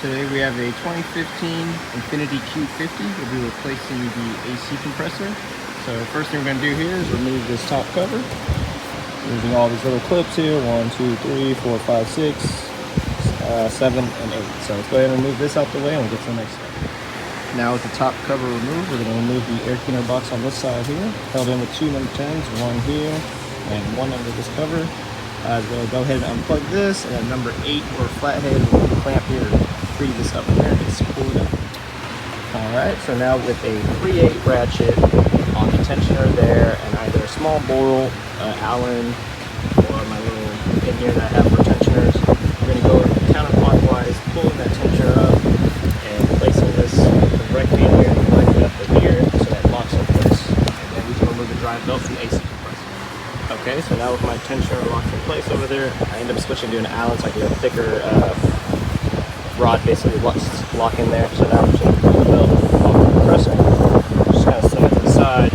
Today we have a 2015 Infiniti Q50. We'll be replacing the AC compressor. So first thing we're going to do here is remove this top cover. Using all these little clips here, 1, 2, 3, 4, 5, 6, 7, and 8. So let's go ahead and remove this out the way and we'll get to the next step. Now with the top cover removed, we're going to remove the air cleaner box on this side here, held in with 2 number 10s, one here and one under this cover. We'll go ahead and unplug this, and then number 8 or flathead with the clamp here to free this up there and just pull it up. Alright, so now with a 3/8 ratchet on the tensioner there, and either a small bowl, Allen, or my little pin here that I have for tensioners, we're going to go counterclockwise, pulling that tensioner up and placing this directly in here and lining it up to here so that it locks in place. And then we can remove the drive belt from the AC compressor. Okay, so now with my tensioner locked in place over there, I end up switching to an Allen so I can get a thicker rod basically lock in there. So now I'm just going to pull the belt off the compressor, just kind of sling it to the side,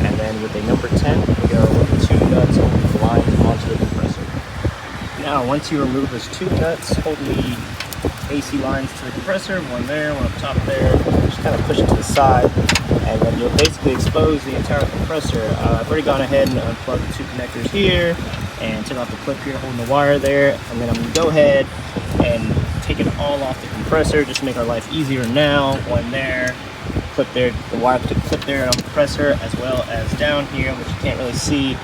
and then with a number 10, we go with 2 nuts holding the lines onto the compressor. Now, once you remove those 2 nuts holding the AC lines to the compressor, one there, one up top there, just kind of push it to the side, and then you'll basically expose the entire compressor. I've already gone ahead and unplugged the 2 connectors here and took off the clip here holding the wire there, and then I'm going to go ahead and take it all off the compressor just to make our life easier now. One there, clip there, the wire clip there on the compressor, as well as down here, which you can't really see,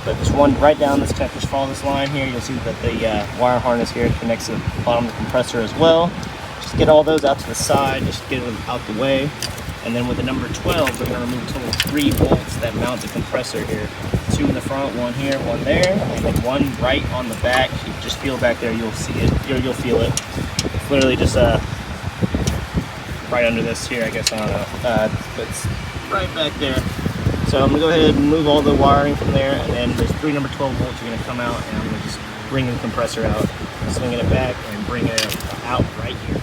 but there's one right down this connector. Just follow this line here, you'll see that the wire harness here connects to the bottom of the compressor as well. Just get all those out to the side, just get them out the way. And then with the number 12, we're going to remove a total of 3 bolts that mount the compressor here. 2 in the front, 1 here, 1 there, and then 1 right on the back. You just feel back there, you'll see it, you'll feel it. It's literally just right under this here, I guess, I don't know. But it's right back there. So I'm going to go ahead and move all the wiring from there, and then there's 3 number 12 bolts are going to come out, and I'm going to just bring the compressor out, swinging it back, and bring it out right here.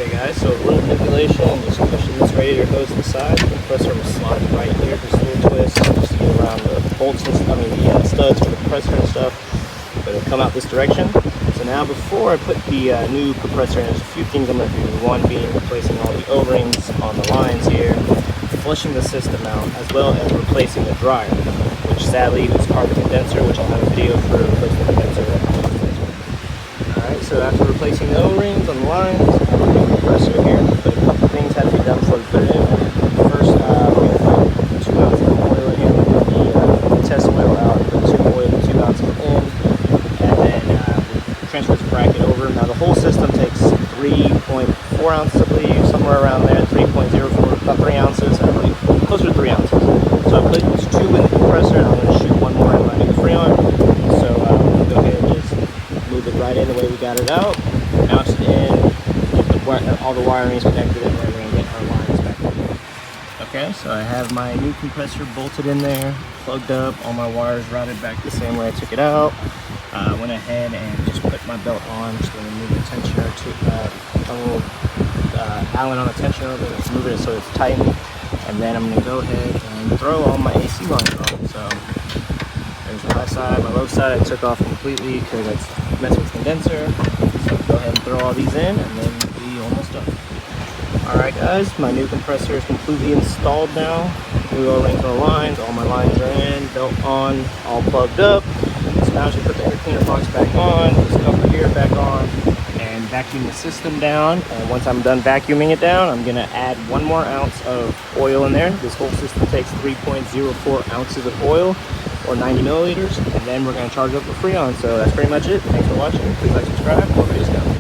Okay guys, so a little manipulation, just pushing this radiator hose to the side. The compressor will slide right here, just a little twist, just to get around the bolts and stuff, the studs for the compressor and stuff. But it'll come out this direction. So now before I put the new compressor in, there's a few things I'm going to do. One being replacing all the O-rings on the lines here, flushing the system out, as well as replacing the dryer, which sadly is part of the condenser, which I'll have a video for replacing the condenser. Alright, so after replacing the O-rings on the lines, compressor here, but a couple things had to be done before we put it in. First, we're going to put 2 ounces of oil in here, the test oil out, put 2 ounces in, and then we transfer this bracket over. Now the whole system takes 3.4 ounces, I believe, somewhere around there, 3.04, about 3 ounces, I believe, closer to 3 ounces. So I put 2 in the compressor, and I'm going to shoot 1 more in my new Freon. So we'll go ahead and just move it right in the way we got it out, mount it in, all the wiring is connected, and then we're going to get our lines back in. Okay, so I have my new compressor bolted in there, plugged up, all my wires routed back the same way I took it out. Went ahead and just put my belt on. Just going to move the tensioner to a little Allen on the tensioner, just move it so it's tightened, and then I'm going to go ahead and throw all my AC lines on. So there's my high side, my low side I took off completely because it's messing with the condenser. So go ahead and throw all these in, and then we'll be almost done. Alright guys, my new compressor is completely installed now. New O-rings on the lines, all my lines are in, belt on, all plugged up. So now I should put the air cleaner box back on, this cover here back on, and vacuum the system down. And once I'm done vacuuming it down, I'm going to add 1 more ounce of oil in there. This whole system takes 3.04 ounces of oil, or 90 milliliters, and then we're going to charge up the Freon. So that's pretty much it. Thanks for watching. Please like, subscribe, more videos coming.